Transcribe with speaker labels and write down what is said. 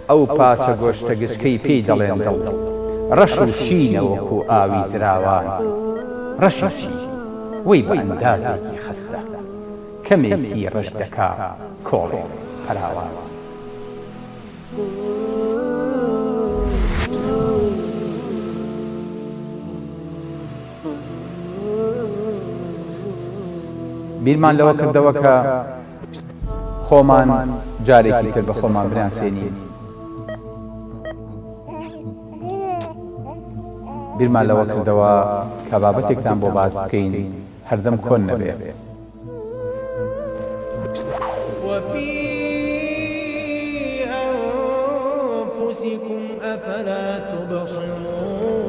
Speaker 1: ئەو پاچە گۆشتە گشکەی پێی دەڵێن دڵ ڕەش و شینە وەکو ئاوی زراوان ڕەشی چی وەی بە ئەندازێکی خستە کەمێکی ڕەش دەکا کۆڵێ پەراوان بیرمان لەوە کردەوە کە خۆمان جارێکی تر بە خۆمان برانسێنین بیرمان لەوە کردەوە کە بابەتێکتان بۆ باس بکەین هەردەم کۆن نەبێ
Speaker 2: وفي أنفسكم أفلا تبصرون